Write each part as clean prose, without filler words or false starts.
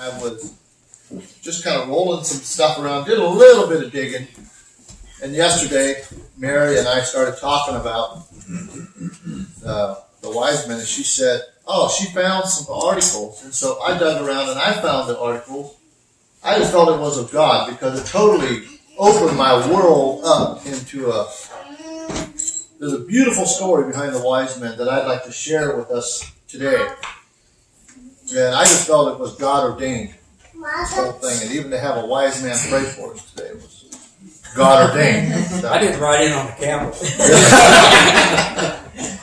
I was just kind of rolling some stuff around, did a little bit of digging. And yesterday, Mary and I started talking about the wise men, and she said, oh, she found some articles. And so I dug around and I found the articles. I just felt it was of God because it totally opened my world up into there's a beautiful story behind the wise men that I'd like to share with us today. And I just felt it was God ordained, this whole thing. And even to have a wise man pray for us today was God ordained. So, I didn't write in on the camel.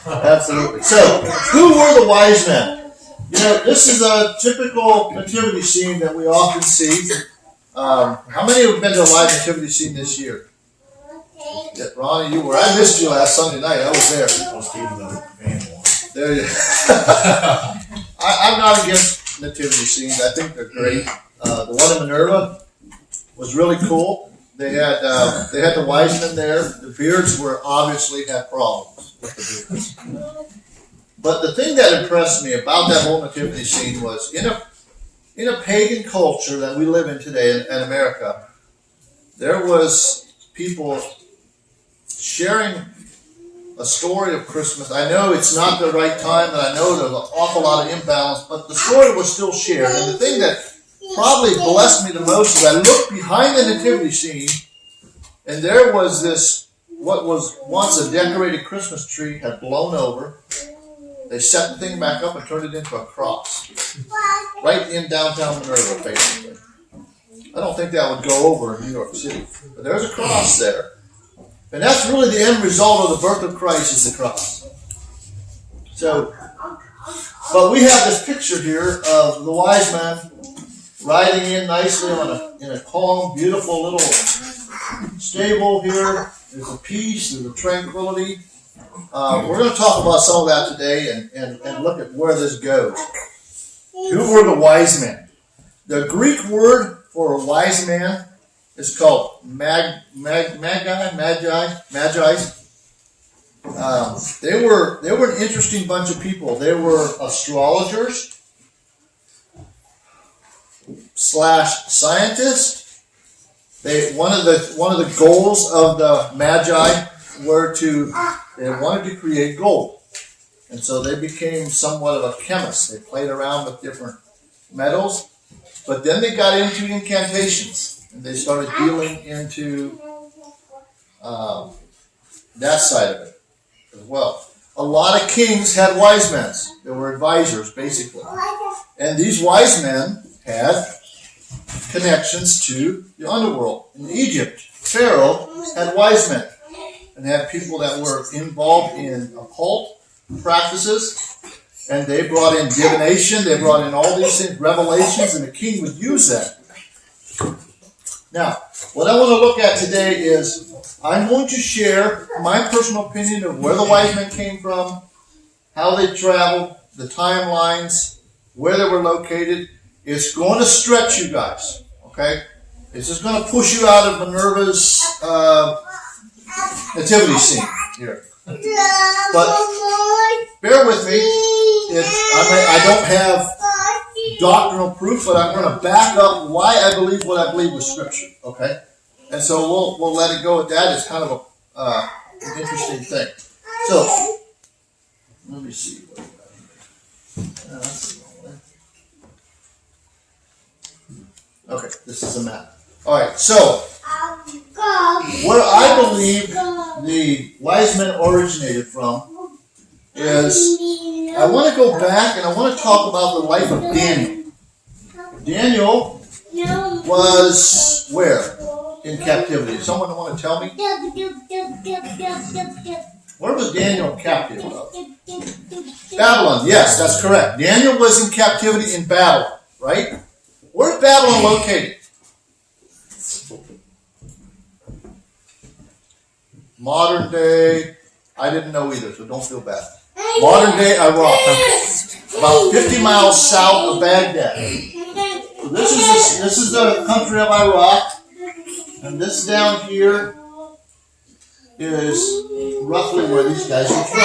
absolutely. So, who were the wise men? You know, this is a typical nativity scene that we often see. How many have been to a live nativity scene this year? Yeah, Ronnie, you were. I missed you last Sunday night. I was there. There you I'm not against nativity scenes. I think they're great. The one in Minerva was really cool. They had the wise men there. The beards were obviously had problems with the beards. But the thing that impressed me about that whole nativity scene was in a pagan culture that we live in today in America, there was people sharing a story of Christmas. I know it's not the right time, and I know there's an awful lot of imbalance, but the story was still shared. And the thing that probably blessed me the most is I looked behind the nativity scene, and there was this, what was once a decorated Christmas tree had blown over. They set the thing back up and turned it into a cross. Right in downtown Minerva, basically. I don't think that would go over in New York City. But there's a cross there. And that's really the end result of the birth of Christ is the cross. So, but we have this picture here of the wise man riding in nicely in a calm, beautiful little stable here. There's a peace, there's a tranquility. We're going to talk about some of that today and look at where this goes. Who were the wise men? The Greek word for a wise man is called magi. They were an interesting bunch of people. They were astrologers / scientists. One of the goals of the magi they wanted to create gold, and so they became somewhat of a chemist. They played around with different metals, but then they got into incantations. And they started dealing into that side of it as well. A lot of kings had wise men. They were advisors, basically. And these wise men had connections to the underworld. In Egypt, Pharaoh had wise men and had people that were involved in occult practices. And they brought in divination. They brought in all these things, revelations, and the king would use that. Now, what I want to look at today is I'm going to share my personal opinion of where the wise men came from, how they traveled, the timelines, where they were located. It's going to stretch you guys, okay? It's just going to push you out of Minerva's nativity scene here. But bear with me. I don't have doctrinal proof, but I'm going to back up why I believe what I believe with Scripture, okay? And so we'll let it go at that. It's kind of an interesting thing. So, let me see what we got here. That's the wrong way. Okay, this is a map. All right, so where I believe the wise men originated from is I want to go back and I want to talk about the life of Daniel. Daniel was where in captivity? Someone want to tell me? Where was Daniel captive of? Babylon. Yes, that's correct. Daniel was in captivity in Babylon, right? Where's Babylon located? Modern day, I didn't know either, so don't feel bad. Modern day Iraq, about 50 miles south of Baghdad. So this is the country of Iraq, and this down here is roughly where these guys are from.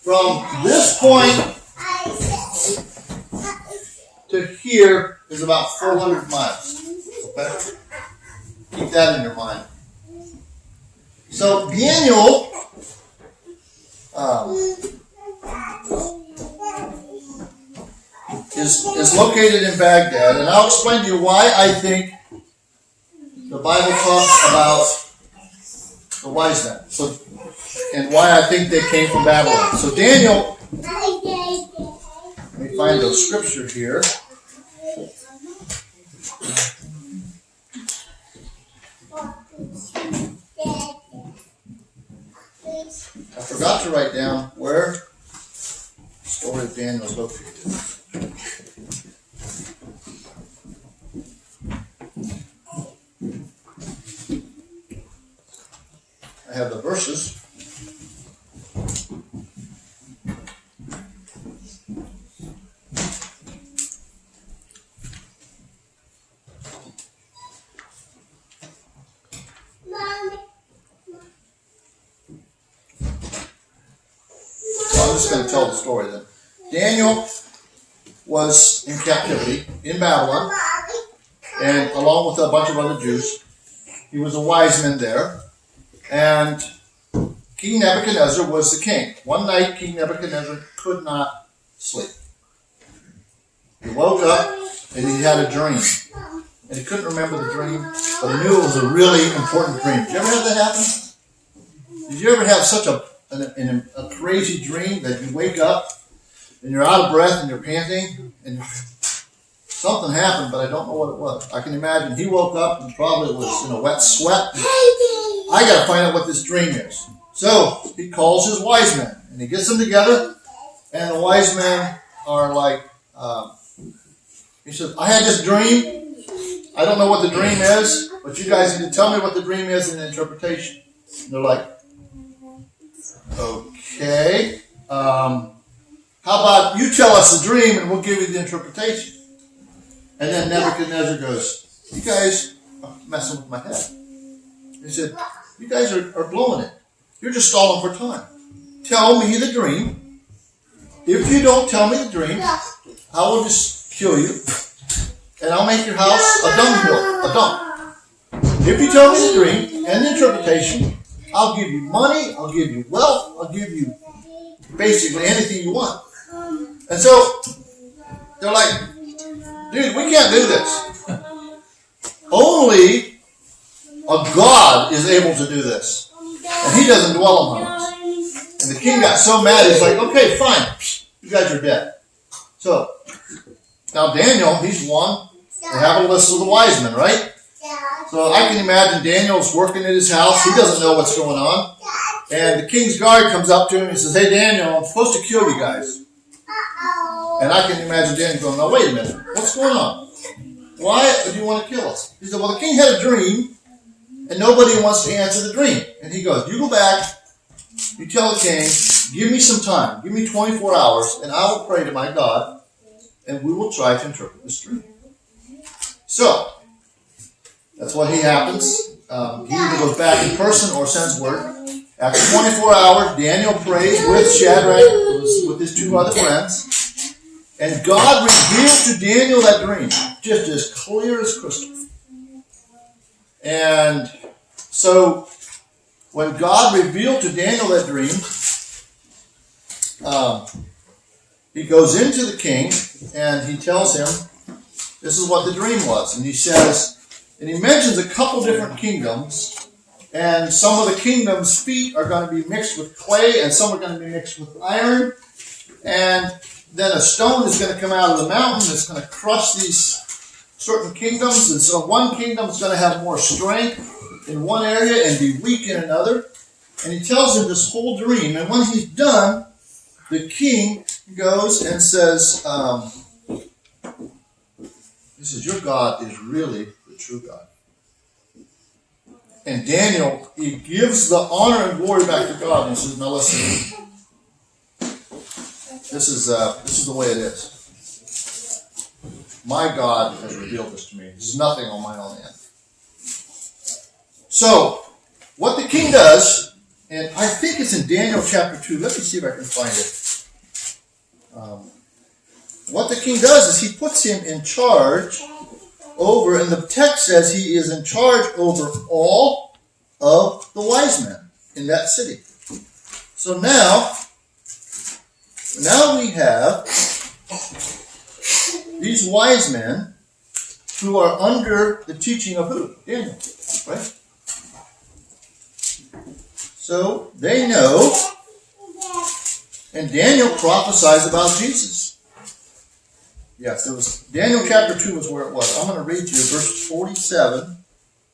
From this point to here is about 400 miles. Okay? Keep that in your mind. So Daniel is located in Baghdad, and I'll explain to you why I think the Bible talks about the wise men. So, and why I think they came from Babylon. So Daniel, let me find the scripture here. I forgot to write down where the story of Daniel is located. I have the verses. So I'm just going to tell the story then. Daniel was in captivity in Babylon, and along with a bunch of other Jews. He was a wise man there. And King Nebuchadnezzar was the king. One night, King Nebuchadnezzar could not sleep. He woke up and he had a dream. And he couldn't remember the dream, but he knew it was a really important dream. Did you ever have that happen? Did you ever have such a crazy dream that you wake up and you're out of breath and you're panting and something happened, but I don't know what it was. I can imagine he woke up and probably was in a wet sweat. I got to find out what this dream is. So he calls his wise men, and he gets them together, and the wise men are like, he says, I had this dream. I don't know what the dream is, but you guys need to tell me what the dream is in interpretation. And they're like, okay, how about you tell us the dream, and we'll give you the interpretation. And then Nebuchadnezzar goes, you guys are messing with my head. He said, you guys are blowing it. You're just stalling for time. Tell me the dream. If you don't tell me the dream, I will just kill you. And I'll make your house a dunghill, a dump. If you tell me the dream and the interpretation, I'll give you money, I'll give you wealth, I'll give you basically anything you want. And so, they're like, dude, we can't do this. Only a God is able to do this. And he doesn't dwell among us. And the king got so mad, he's like, okay, fine. You guys are dead. So, now Daniel, he's one. They have a list of the wise men, right? So I can imagine Daniel's working at his house. He doesn't know what's going on. And the king's guard comes up to him and says, hey, Daniel, I'm supposed to kill you guys. And I can imagine Daniel going, no, wait a minute. What's going on? Why do you want to kill us? He said, well, the king had a dream, and nobody wants to answer the dream. And he goes, you go back, you tell the king, give me some time, give me 24 hours, and I will pray to my God, and we will try to interpret this dream. So, that's what happens. He either goes back in person or sends word. After 24 hours, Daniel prays with Shadrach, with his two other friends, and God revealed to Daniel that dream, just as clear as crystal. And so, when God revealed to Daniel that dream, he goes into the king and he tells him, this is what the dream was. And he says, and he mentions a couple different kingdoms, and some of the kingdoms' feet are going to be mixed with clay, and some are going to be mixed with iron, and then a stone is going to come out of the mountain that's going to crush these certain kingdoms, and so one kingdom is going to have more strength in one area and be weak in another. And he tells him this whole dream, and when he's done, the king goes and says, he says, your God is really the true God. And Daniel, he gives the honor and glory back to God, and he says, now listen, this is the way it is. My God has revealed this to me. This is nothing on my own end. So, what the king does, and I think it's in Daniel chapter 2. Let me see if I can find it. What the king does is he puts him in charge over, and the text says he is in charge over all of the wise men in that city. So now we have these wise men who are under the teaching of who? Daniel, right? So they know, and Daniel prophesies about Jesus. Yes, it was Daniel chapter 2 is where it was. I'm going to read to you verse 47.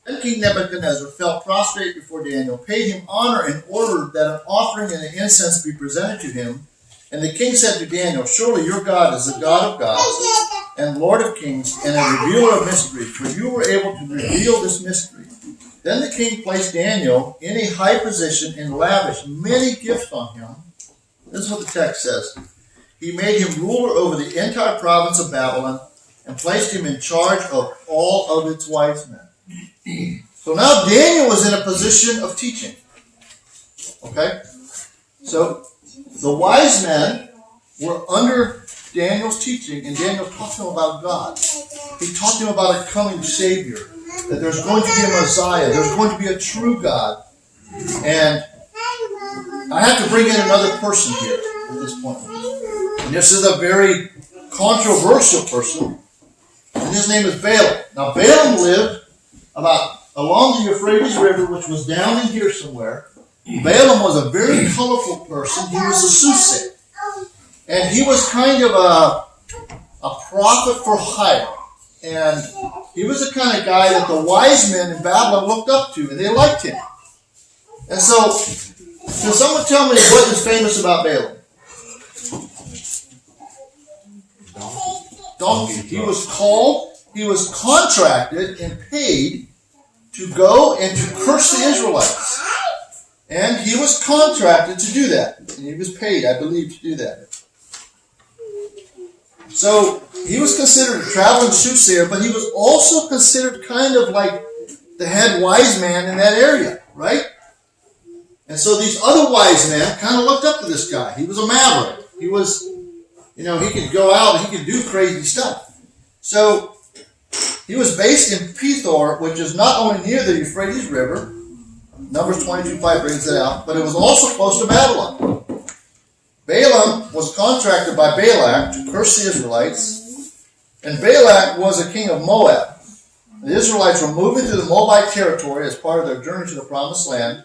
Then King Nebuchadnezzar fell prostrate before Daniel, paid him honor, and ordered that an offering and an incense be presented to him. And the king said to Daniel, surely your God is the God of gods and Lord of kings and a revealer of mysteries, for you were able to reveal this mystery. Then the king placed Daniel in a high position and lavished many gifts on him. This is what the text says. He made him ruler over the entire province of Babylon and placed him in charge of all of its wise men. So now Daniel was in a position of teaching. Okay? So the wise men were under Daniel's teaching, and Daniel taught them about God. He taught them about a coming Savior, that there's going to be a Messiah, there's going to be a true God. And I have to bring in another person here at this point. And this is a very controversial person, and his name is Balaam. Now Balaam lived about along the Euphrates River, which was down in here somewhere. Balaam was a very colorful person. He was a soothsayer. And he was kind of a prophet for hire. And he was the kind of guy that the wise men in Babylon looked up to, and they liked him. And so, can someone tell me what is famous about Balaam? Donkey. He was contracted and paid to go and to curse the Israelites. And he was contracted to do that. And he was paid, I believe, to do that. So he was considered a traveling soothsayer, but he was also considered kind of like the head wise man in that area, right? And so these other wise men kind of looked up to this guy. He was a maverick. He was, he could go out and he could do crazy stuff. So he was based in Pethor, which is not only near the Euphrates River, Numbers 22:5 brings it out, but it was also close to Babylon. Balaam was contracted by Balak to curse the Israelites, and Balak was a king of Moab. The Israelites were moving through the Moabite territory as part of their journey to the Promised Land,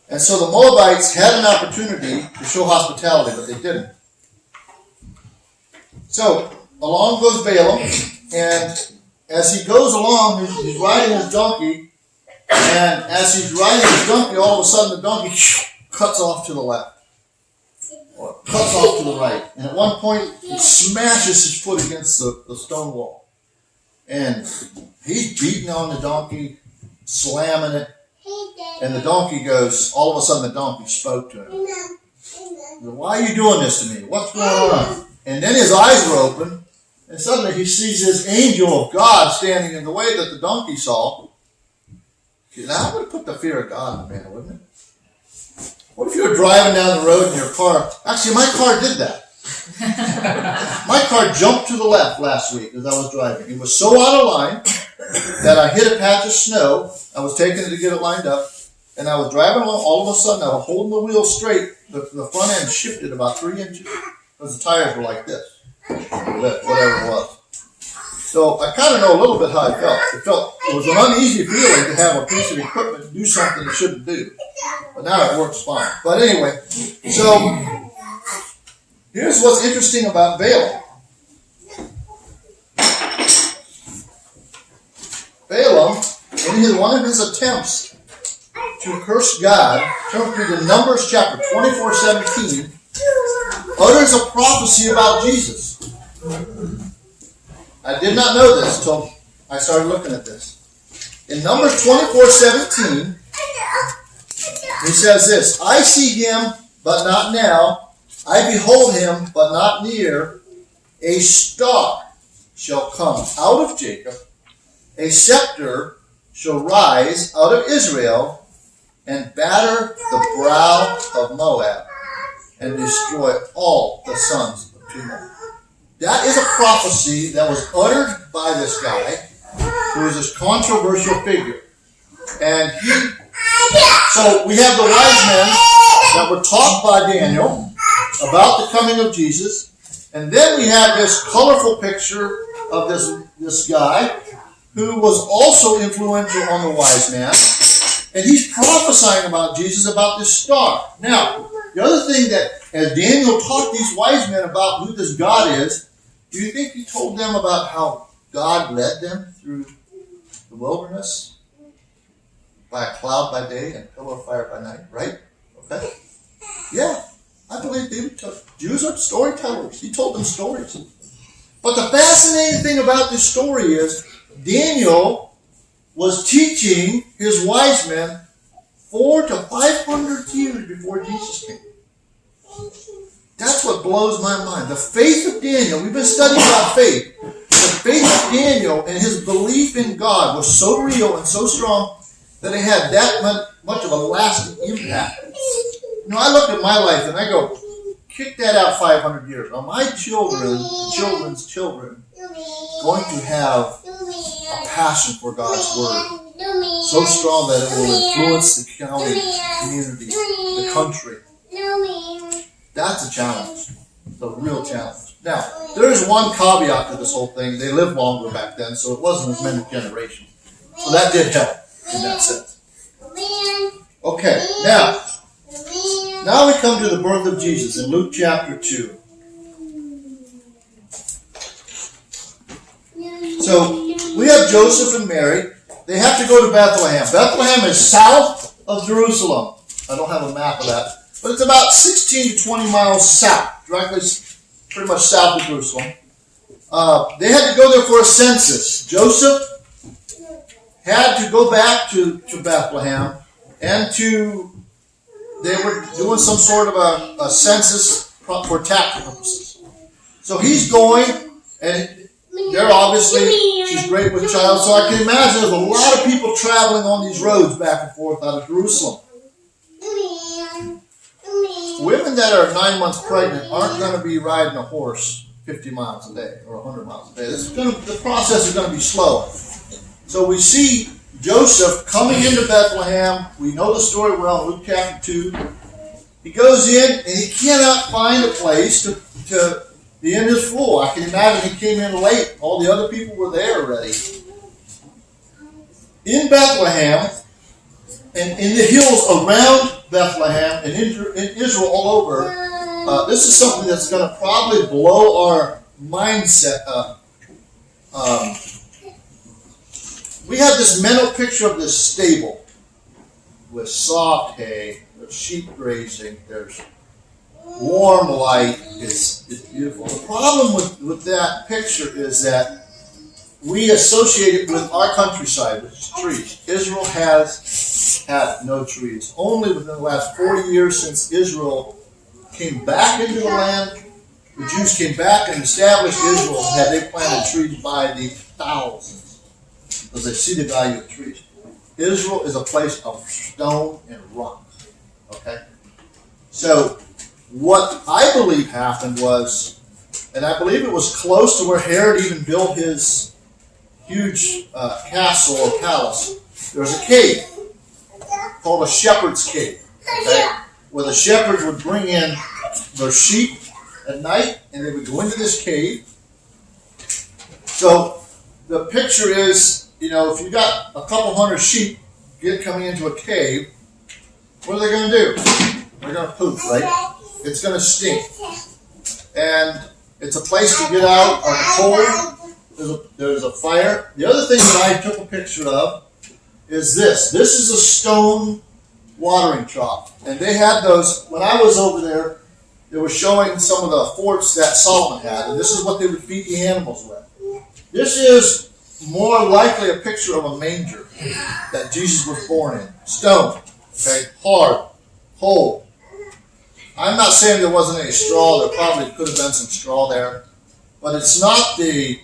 and so the Moabites had an opportunity to show hospitality, but they didn't. So along goes Balaam, and as he goes along, he's riding his donkey, and as he's riding his donkey, all of a sudden the donkey cuts off to the left, or cuts off to the right. And at one point, he smashes his foot against the stone wall. And he's beating on the donkey, slamming it. And the donkey goes, all of a sudden the donkey spoke to him. He said, why are you doing this to me? What's going on? And then his eyes were open, and suddenly he sees this angel of God standing in the way that the donkey saw. That would have put the fear of God in the man, wouldn't it? What if you were driving down the road in your car? Actually, my car did that. My car jumped to the left last week as I was driving. It was so out of line that I hit a patch of snow. I was taking it to get it lined up, and I was driving along. All of a sudden, I was holding the wheel straight. The front end shifted about 3 inches because the tires were like this, whatever it was. So I kind of know a little bit how I felt. It was an uneasy feeling to have a piece of equipment do something it shouldn't do. But now it works fine. But anyway, so here's what's interesting about Balaam. Balaam, in one of his attempts to curse God, turn to Numbers chapter 24:17, utters a prophecy about Jesus. I did not know this until I started looking at this. In Numbers 24:17, he says this, I see him, but not now. I behold him, but not near. A star shall come out of Jacob. A scepter shall rise out of Israel and batter the brow of Moab and destroy all the sons of Tumor. That is a prophecy that was uttered by this guy who is this controversial figure. And so we have the wise men that were taught by Daniel about the coming of Jesus. And then we have this colorful picture of this guy who was also influential on the wise man. And he's prophesying about Jesus, about this star. Now, the other thing that, as Daniel taught these wise men about who this God is, do you think he told them about how God led them through the wilderness by a cloud by day and a pillar of fire by night, right? Okay. Yeah, I believe Jews are storytellers. He told them stories. But the fascinating thing about this story is Daniel was teaching his wise men 400 to 500 years before Jesus came. That's what blows my mind. The faith of Daniel, we've been studying about faith. The faith of Daniel and his belief in God was so real and so strong that it had that much of a lasting impact. You know, I look at my life and I go, kick that out 500 years. Are my children's children going to have a passion for God's Word so strong that it will influence the county, the community, the country? That's a challenge. It's a real challenge. Now, there is one caveat to this whole thing. They lived longer back then, so it wasn't as many generations. So that did help in that sense. Okay, now we come to the birth of Jesus in Luke chapter 2. So we have Joseph and Mary. They have to go to Bethlehem. Bethlehem is south of Jerusalem. I don't have a map of that. But it's about 16 to 20 miles south, directly pretty much south of Jerusalem. They had to go there for a census. Joseph had to go back to Bethlehem and they were doing some sort of a census for tax purposes. So he's going, and they're obviously, she's great with child, so I can imagine there's a lot of people traveling on these roads back and forth out of Jerusalem. Women that are 9 months pregnant aren't going to be riding a horse 50 miles a day or 100 miles a day. The process is going to be slow. So we see Joseph coming into Bethlehem. We know the story well in Luke chapter 2. He goes in and he cannot find a place to the inn is full. I can imagine he came in late. All the other people were there already. In Bethlehem and in the hills around Bethlehem and in Israel all over, this is something that's going to probably blow our mindset up. We have this mental picture of this stable with soft hay, there's sheep grazing, there's warm light, it's beautiful. The problem with that picture is that we associate it with our countryside, which is trees. Israel has had no trees. Only within the last 40 years since Israel came back into the land, the Jews came back and established Israel, had they planted trees by the thousands. Because they see the value of trees. Israel is a place of stone and rock. Okay? So, what I believe happened was, and I believe it was close to where Herod even built his huge castle or palace, there was a cave called a shepherd's cave. Okay? Where the shepherds would bring in their sheep at night, and they would go into this cave. So, the picture is, you know, if you got a couple hundred sheep coming into a cave, what are they going to do? They're going to poop, right? It's going to stink. And it's a place to get out on the cold. There's a fire. The other thing that I took a picture of is this. This is a stone watering trough. And they had those, when I was over there, they were showing some of the forts that Solomon had. And this is what they would feed the animals with. This is more likely a picture of a manger that Jesus was born in. Stone. Okay? Hard. Cold. I'm not saying there wasn't any straw. There probably could have been some straw there. But it's not the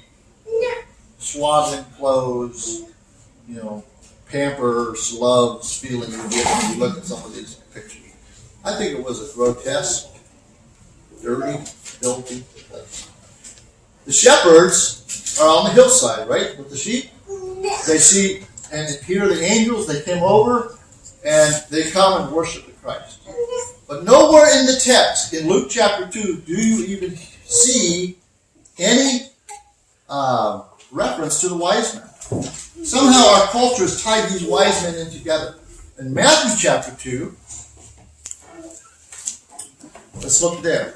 swaddling clothes, you know, Pampers, Loves feeling you get when you look at some of these pictures. I think it was a grotesque, dirty, filthy place. The shepherds are on the hillside, right, with the sheep. they see and hear the angels. They came over and they come and worship the Christ. But nowhere in the text, in Luke chapter 2, do you even see any reference to the wise men. Somehow our culture has tied these wise men in together. In Matthew chapter 2, let's look there.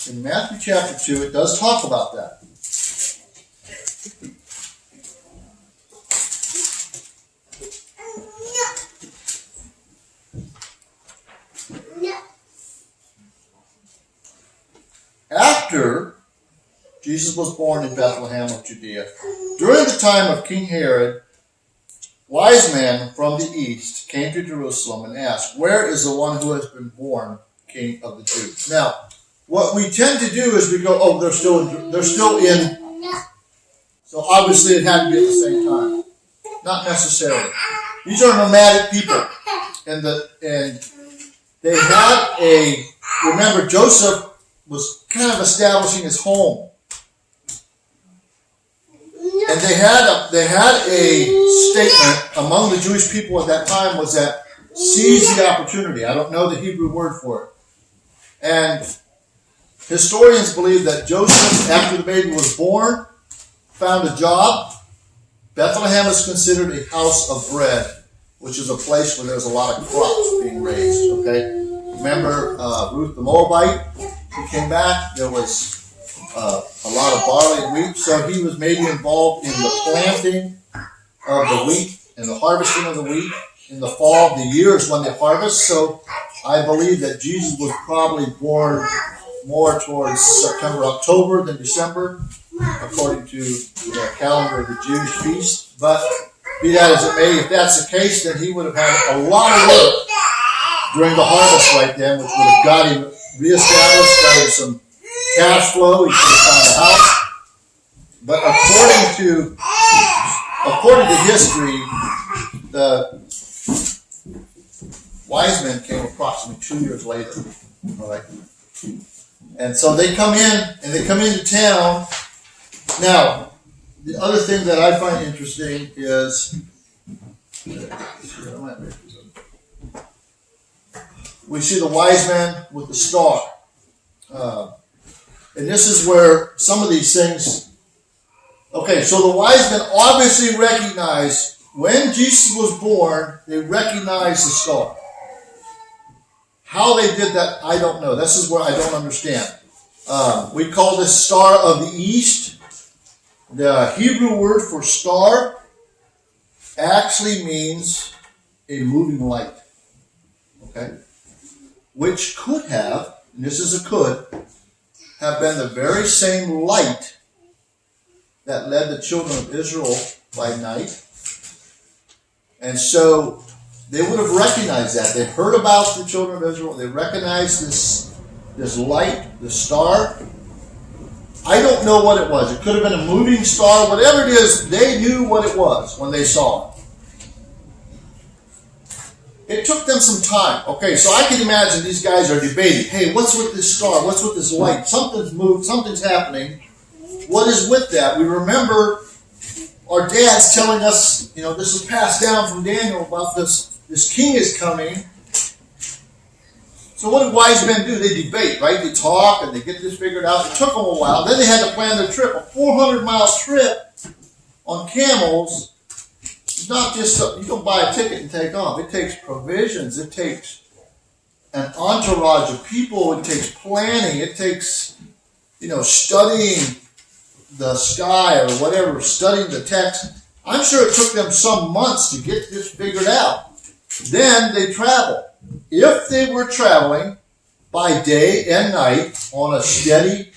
In Matthew chapter 2, it does talk about that. After Jesus was born in Bethlehem of Judea, during the time of King Herod, wise men from the east came to Jerusalem and asked, "Where is the one who has been born King of the Jews?" Now, what we tend to do is we go, "Oh, they're still in." So obviously it had to be at the same time. Not necessarily. These are nomadic people, and they had a. Remember, Joseph was kind of establishing his home. And they had a statement among the Jewish people at that time was that seize the opportunity. I don't know the Hebrew word for it. And historians believe that Joseph, after the baby was born, found a job. Bethlehem is considered a house of bread, which is a place where there's a lot of crops being raised. Okay, remember Ruth the Moabite? He came back. There was a lot of barley and wheat, so he was maybe involved in the planting of the wheat and the harvesting of the wheat. In the fall of the year is when they harvest. So I believe that Jesus was probably born more towards September, October than December, according to the calendar of the Jewish feast. But be that as it may, if that's the case, then he would have had a lot of work during the harvest right then, which would have got him reestablished, got him some cash flow. He could have found a house. But according to history, the wise men came approximately 2 years later. All right. And so they come into town. Now, the other thing that I find interesting is we see the wise men with the star. And this is where some of these things... Okay, so the wise men obviously recognized when Jesus was born, they recognized the star. How they did that, I don't know. This is where I don't understand. We call this Star of the East. The Hebrew word for star actually means a moving light. Okay? Which could have, and this is a could, have been the very same light that led the children of Israel by night. And so they would have recognized that. They heard about the children of Israel. They recognized this light, the star. I don't know what it was. It could have been a moving star. Whatever it is, they knew what it was when they saw it. It took them some time. Okay, so I can imagine these guys are debating. Hey, what's with this star? What's with this light? Something's moved. Something's happening. What is with that? We remember our dads telling us, this is passed down from Daniel about this king is coming. So what do wise men do? They debate, right? They talk and they get this figured out. It took them a while. Then they had to plan their trip. A 400-mile trip on camels. It's not just you don't buy a ticket and take off. It takes provisions. It takes an entourage of people. It takes planning. It takes, studying the sky or whatever, studying the text. I'm sure it took them some months to get this figured out. Then they travel. If they were traveling by day and night on a steady,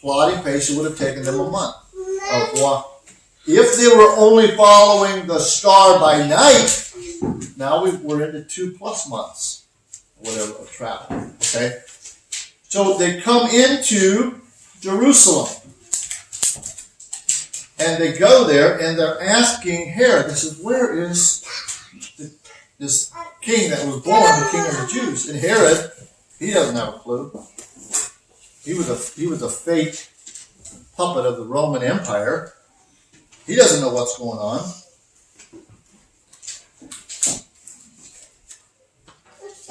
plodding pace, it would have taken them a month of walking. If they were only following the star by night, now we're into 2+ months, whatever, of travel. Okay? So they come into Jerusalem. And they go there and they're asking Herod, this is, where is this king that was born, the king of the Jews? And Herod, he doesn't have a clue. He was a fake puppet of the Roman Empire. He doesn't know what's going on.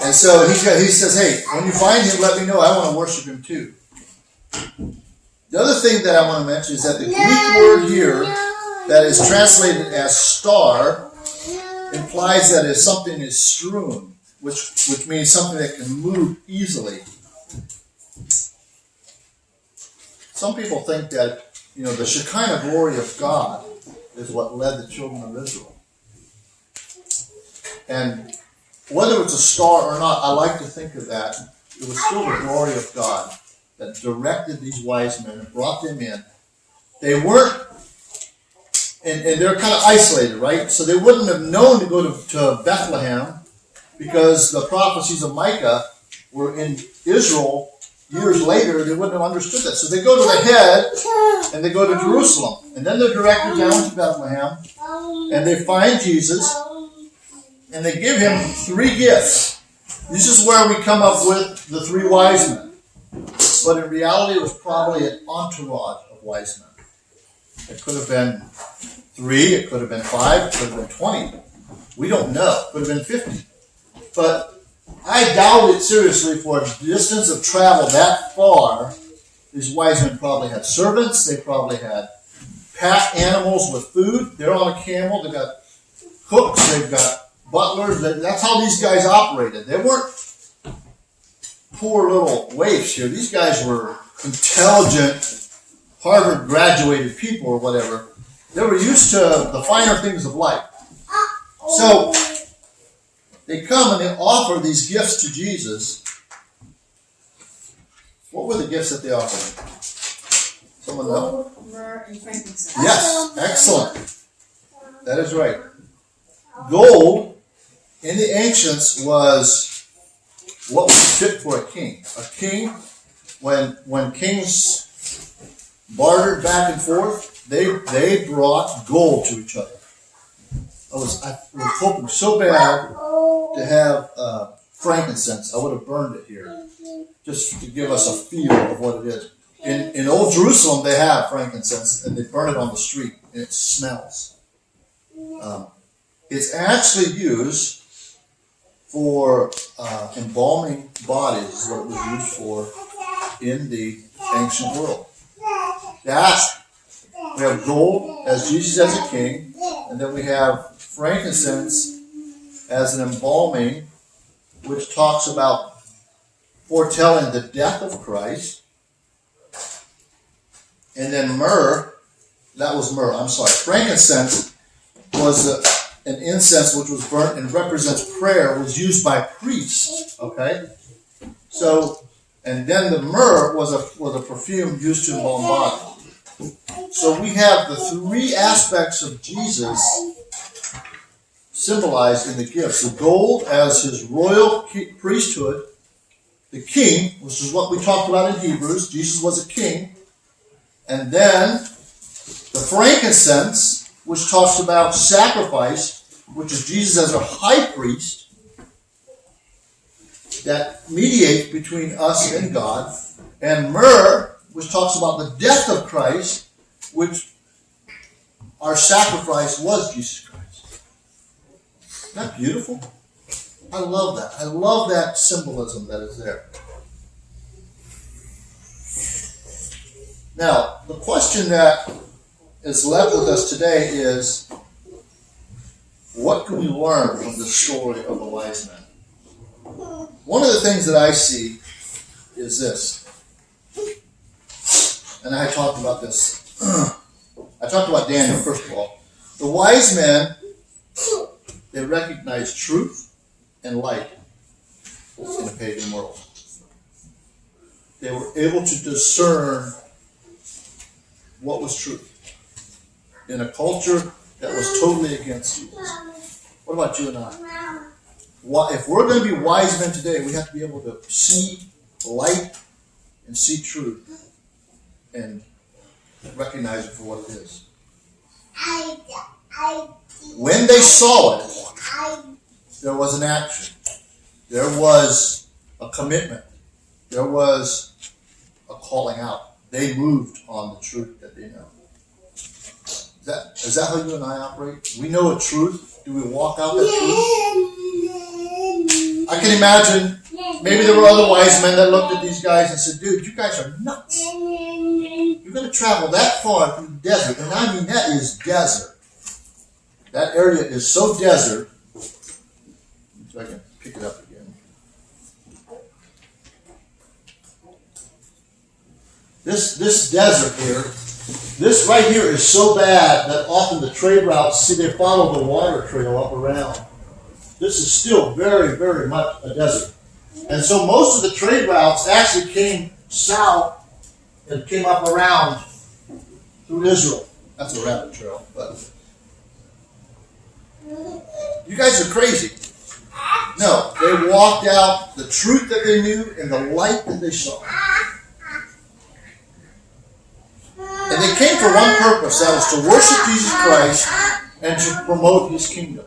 And so he says, hey, when you find him, let me know. I want to worship him too. The other thing that I want to mention is that the Greek word here that is translated as star implies that if something is strewn, which means something that can move easily. Some people think that, the Shekinah glory of God is what led the children of Israel. And whether it's a star or not, I like to think of that. It was still the glory of God that directed these wise men and brought them in. They weren't, and they're kind of isolated, right? So they wouldn't have known to go to Bethlehem because the prophecies of Micah were in Israel years later. They wouldn't have understood that. So they go to the head and they go to Jerusalem. And then they're directed down to Bethlehem and they find Jesus and they give him 3 gifts. This is where we come up with the 3 wise men. But in reality, it was probably an entourage of wise men. It could have been 3, it could have been 5, it could have been 20. We don't know. It could have been 50. But I doubt it seriously for a distance of travel that far. These wise men probably had servants. They probably had packed animals with food. They're on a camel. They've got cooks. They've got butlers. That's how these guys operated. They weren't poor little waifs here. These guys were intelligent, Harvard graduated people or whatever. They were used to the finer things of life. So they come and they offer these gifts to Jesus. What were the gifts that they offered? Someone know? Gold, myrrh, and frankincense. Yes, excellent. That is right. Gold in the ancients was what was fit for a king. A king, when kings bartered back and forth, they brought gold to each other. I was hoping so bad to have frankincense. I would have burned it here, just to give us a feel of what it is. In Old Jerusalem, they have frankincense, and they burn it on the street, and it smells. It's actually used for embalming bodies, is what it was used for in the ancient world. We have gold as Jesus as a king, and then we have frankincense as an embalming, which talks about foretelling the death of Christ. And then myrrh, frankincense was an incense which was burnt and represents prayer, was used by priests, okay? So, and then the myrrh was a perfume used to embalm bodies. So we have the 3 aspects of Jesus symbolized in the gifts. The gold as his royal priesthood, the king, which is what we talked about in Hebrews. Jesus was a king. And then the frankincense, which talks about sacrifice, which is Jesus as a high priest that mediates between us and God. And myrrh, which talks about the death of Christ, which our sacrifice was Jesus Christ. Isn't that beautiful? I love that. I love that symbolism that is there. Now, the question that is left with us today is, what can we learn from the story of the wise men? One of the things that I see is this. And I talked about this. I talked about Daniel, first of all. The wise men, they recognized truth and light in a pagan world. They were able to discern what was truth in a culture that was totally against Jesus. What about you and I? If we're going to be wise men today, we have to be able to see light and see truth and recognize it for what it is. When they saw it, there was an action. There was a commitment. There was a calling out. They moved on the truth that they know. Is that how you and I operate? We know a truth. Do we walk out that truth? I can imagine maybe there were other wise men that looked at these guys and said, dude, you guys are nuts. You're going to travel that far through the desert. And I mean, that is desert. That area is so desert. So I can pick it up again. This desert here, this right here is so bad that often the trade routes, see, they follow the water trail up around. This is still very, very much a desert. And so most of the trade routes actually came south and came up around through Israel. That's a rabbit trail, but you guys are crazy. No, they walked out the truth that they knew and the light that they saw. And they came for one purpose, that was to worship Jesus Christ and to promote his kingdom.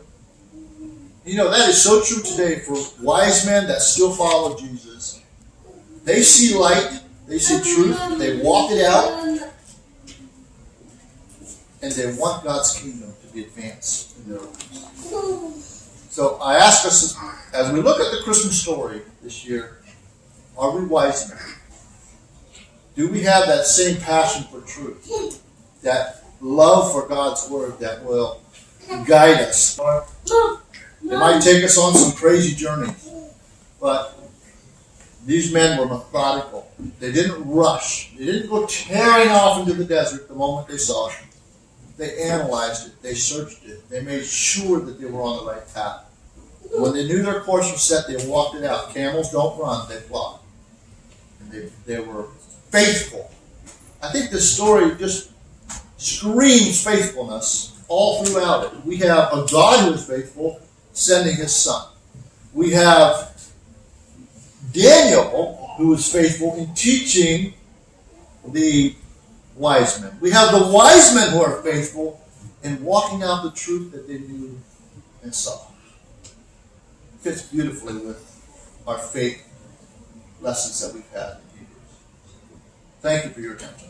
You know, that is so true today for wise men that still follow Jesus. They see light, they see truth, they walk it out, and they want God's kingdom to be advanced in their lives. So I ask us, as we look at the Christmas story this year, are we wise men? Do we have that same passion for truth? That love for God's word that will guide us? It might take us on some crazy journeys, but these men were methodical. They didn't rush. They didn't go tearing off into the desert the moment they saw it. They analyzed it. They searched it. They made sure that they were on the right path. When they knew their course was set, they walked it out. Camels don't run, they plod. And they were faithful. I think this story just screams faithfulness all throughout it. We have a God who is faithful, sending his son. We have Daniel, who is faithful in teaching the wise men. We have the wise men who are faithful in walking out the truth that they knew and saw. It fits beautifully with our faith lessons that we've had in Hebrews. Thank you for your attention.